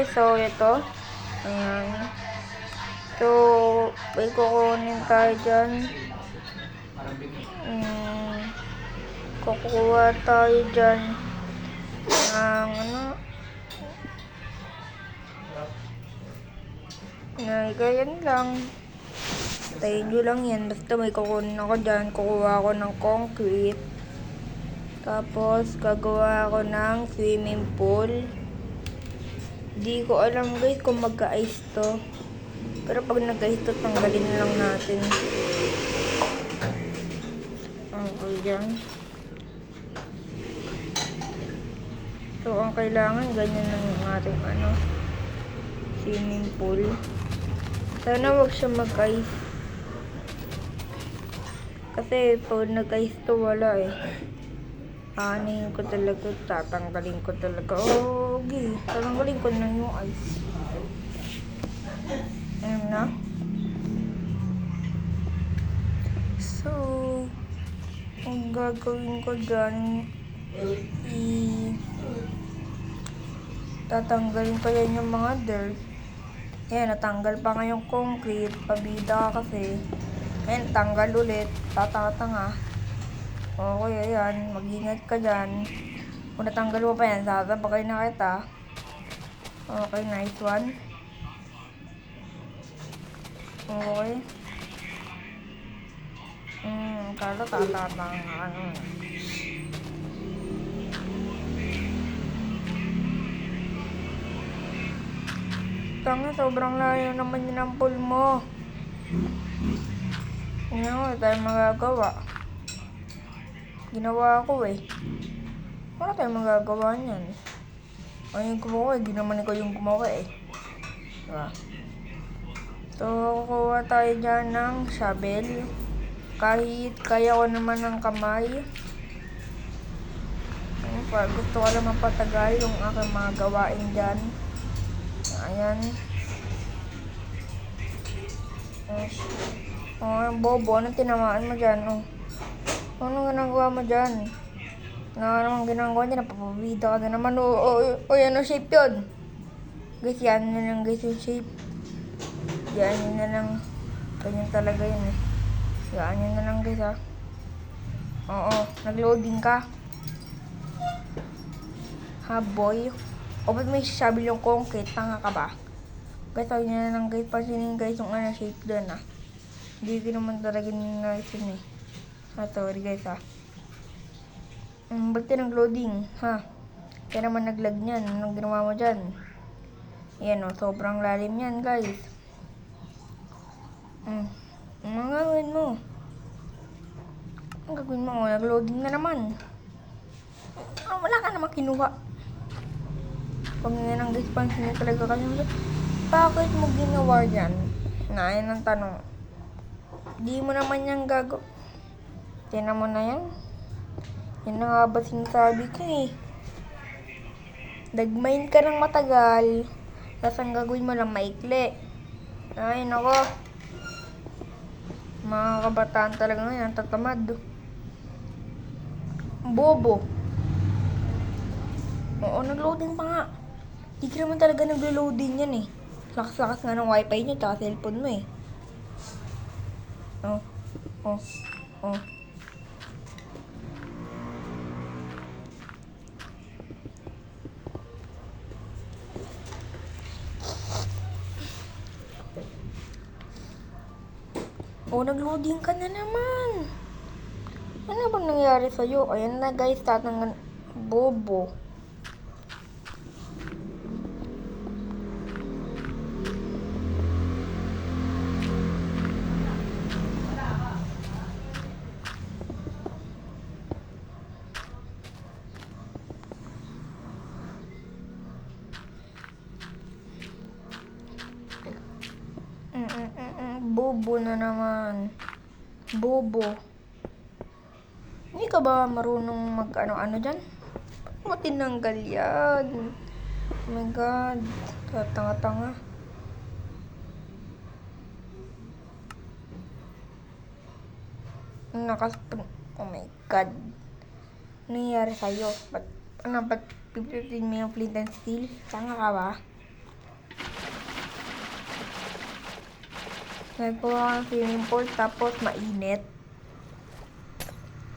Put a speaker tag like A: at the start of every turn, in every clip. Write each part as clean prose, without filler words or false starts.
A: guys, so ito. Ayan. So, may kukunin tayo dyan. Kukuha tayo dyan ng ganyan lang. Tayo nyo lang yan. Basta may kukunin ako dyan. Kukuha ako ng concrete. Tapos, gagawa ako ng swimming pool. Di ko alam guys kung magka-ice to. Pero pag nag-ice to, tanggalin na lang natin. Okay, dyan. So, ang kailangan, ganyan lang yung ating swimming pool. Sana wag siya mag-ice. Kasi pag nag-ice to, wala eh. Aanihin ko talaga, tatanggalin ko talaga. Okay, tatanggalin ko na yung ice. Ayan na. So, ang gagawin ko dyan, tatanggalin ko yan yung mga dirt. Ayan, natanggal pa nga yung concrete. Pabida kasi. Ayan, tanggal ulit. Tatanga. Okay, ayan. Mag-ingat ka dyan. Kung natanggal mo pa yan, sasabakay na kita. Okay, nice one. Okay. Kala tatatang Tanga, sobrang layo naman yun ang pool mo. Hindi na tayo magagawa. Ginawa ko eh. Wala tayong magagawa niyan. Ayun gumawa, hindi naman ikaw yung gumawa eh. Diba? So, kukuha tayo dyan ng shovel. Kahit kaya ko naman ng kamay. Gusto ko lang mapatagal yung aking mga gawain dyan. Ayan. Bobo, anong tinamaan mo dyan? Anong ginagawa mo dyan? Anong ginagawa dyan? Napapabida ka na naman. Ano shape yun? Guys, yan na lang guys yung shape. Yan yun na lang. Ganyan talaga yun eh. Yan yun na lang guys ha. Oo, nag-loading ka. Ha boy? O ba't may sasabi yung concrete? Tanga ka ba? Guys, ayun na lang guys. Pansinin guys yung shape doon ha. Hindi ko naman talaga nilais yun eh. Sorry guys ha. Ba't ka nag-loading? Ha? Kaya naman nag-lag niyan. Anong ginawa mo dyan? Yan o, sobrang lalim yan guys. Ang gagawin mo? Ang gagawin mo? Nag-loading na naman. Wala ka naman kinuha. Pag nga nang guys, pansinin talaga kasi bakit mo ginawa yan? Na, yan ang tanong. Di mo naman yan Tinan mo na yan. Yan na nga ba sinasabi ko eh. Nag-mine ka ng matagal. Tapos ang gagawin mo lang maikli. Ay, nako. Mga kabataan talaga ngayon, tatamad. Bobo. Oo, nag-loading pa nga. Di ka naman talaga nag-loading yan eh. Lakas-lakas nga ng wifi niya, tsaka cellphone mo eh. Nag-loading ka na naman. Ano bang nangyari sa'yo? Ayan na guys, tatanggal. Bobo. Bobo na naman. Bobo. Hindi ka ba marunong mag-ano dyan? Mo tinanggal yan. Oh my god. Tanga-tanga. Oh my god. Ano nangyari sa'yo? Ba't pipitin mo yung flint and steel? Tanga ka ba? Nagkuha ng swimming pool tapos mainit.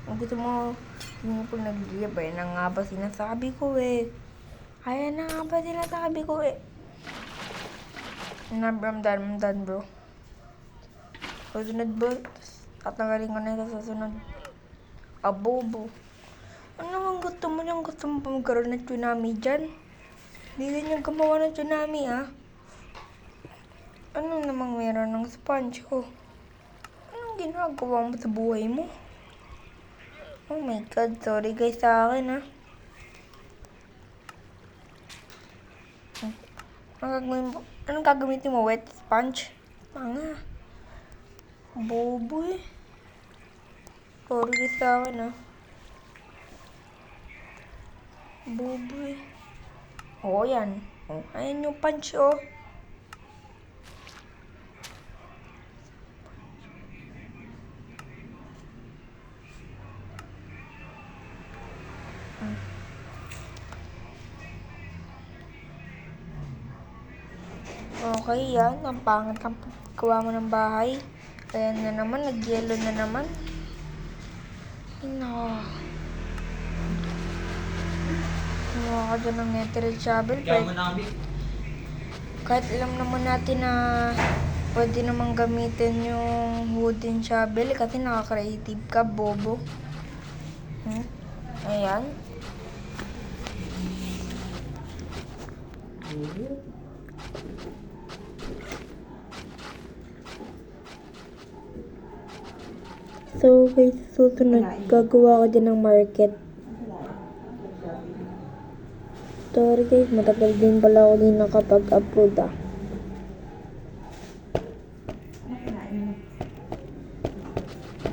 A: Kung gusto mo swimming pool nag-iib, ayan na nga ba sinasabi ko eh. Ayan na nga ba sinasabi ko eh. I'm done bro. Susunod bro. Tatanggalin ko na ito sa susunod. Abobo. Ano naman gusto mo niyang gusto mo pa magkaroon ng tsunami dyan? Hindi din yung gumawa ng tsunami ah. Ano namang meron ng sponge ko? Anong ginagawa mo sa buhay mo? Oh my god, sorry guys sa akin ah. Anong gagamitin mo? Wet sponge? Tanga. Bobo eh. Sorry guys sa akin ah. Bobo eh. Oo yan. Oh, ayan yung punch oh. Okay, yan. Ang pangit ang paggawa mo ng bahay. Ayan na naman, nag-yellow na naman. No. Kumuha ka dyan ng netherite shovel. Kahit alam naman natin na pwede namang gamitin yung wooden shovel kasi nakaka-creative ka, bobo. Ayan. So guys, susunod gagawa ko din ng market. Sorry guys, matagal din pala ako din nakapag-upload ah.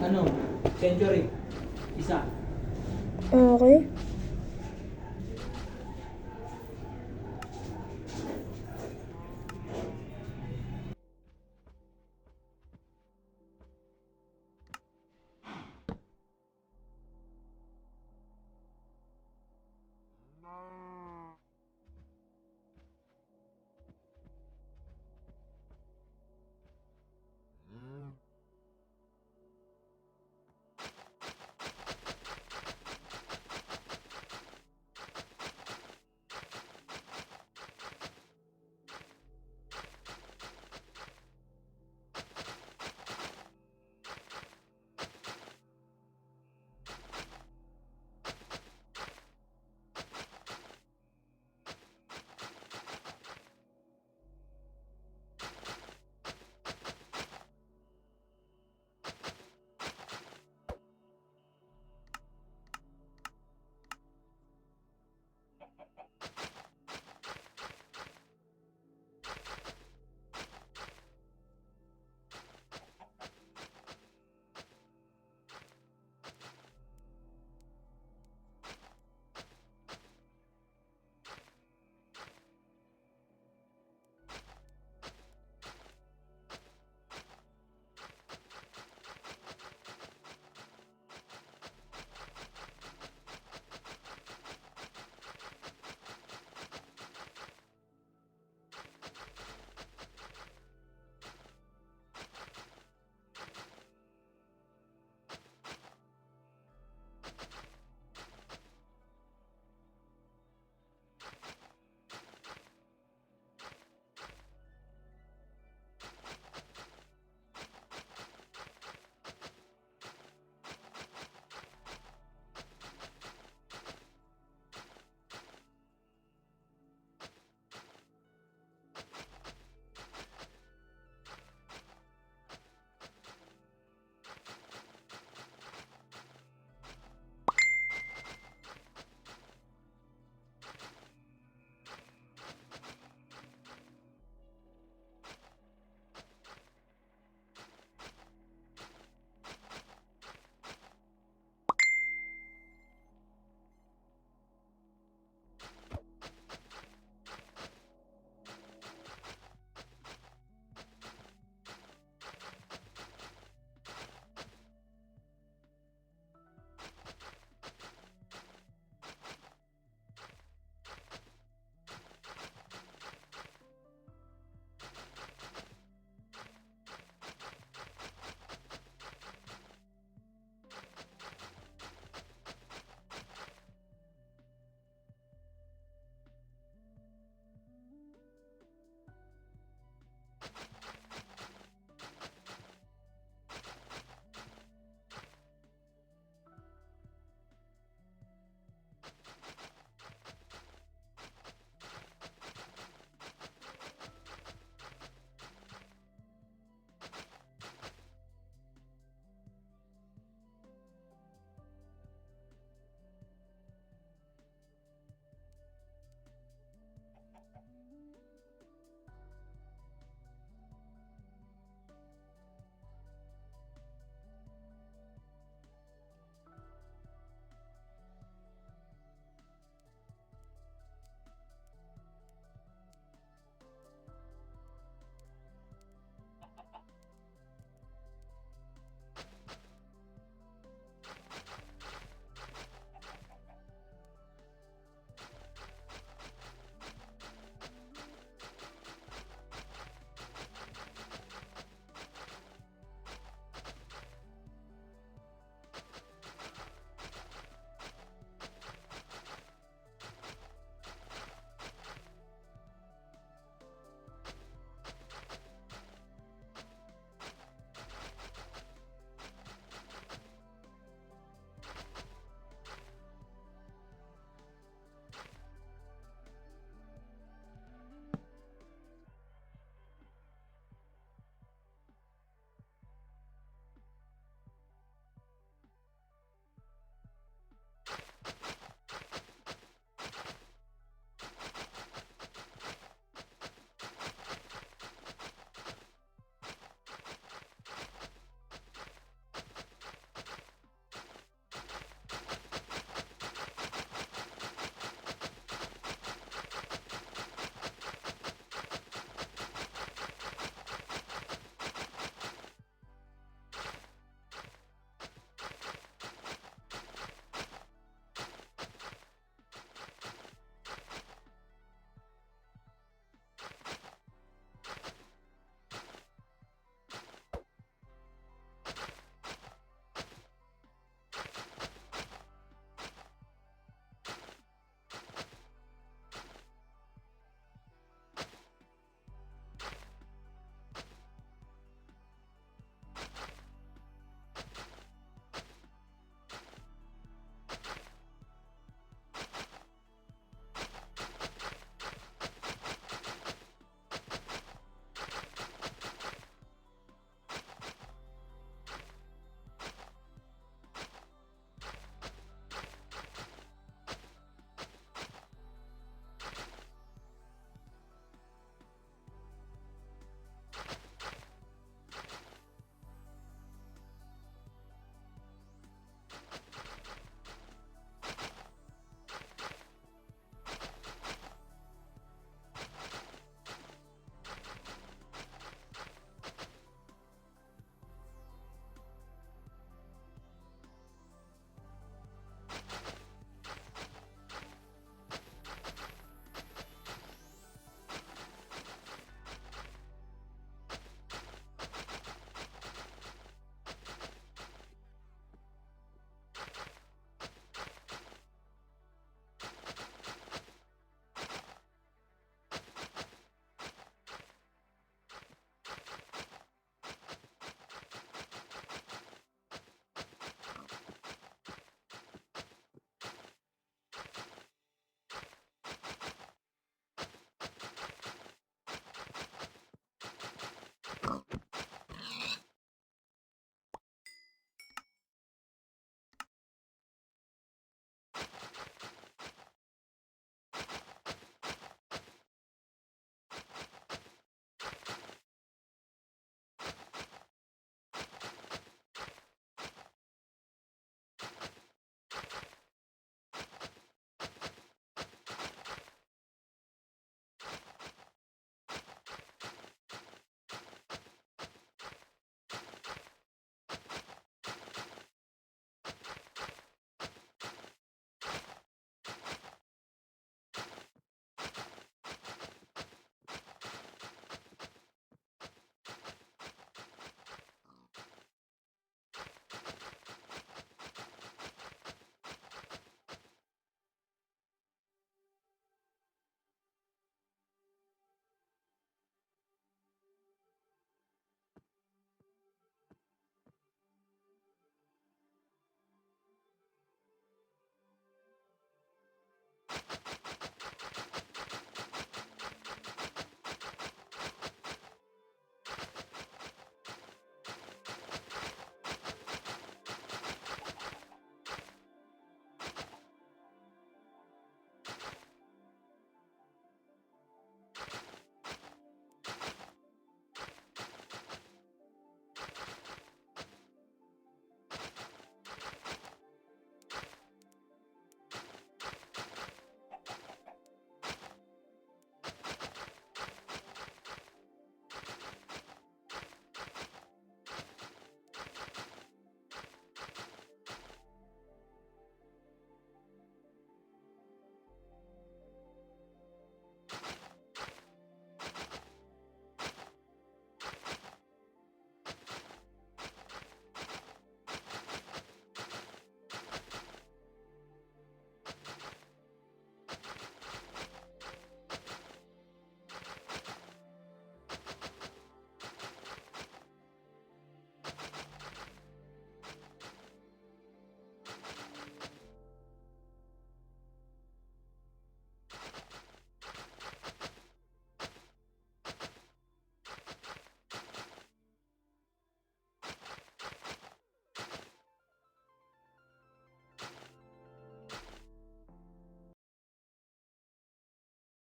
B: Ano? Century. Isa.
A: Okay.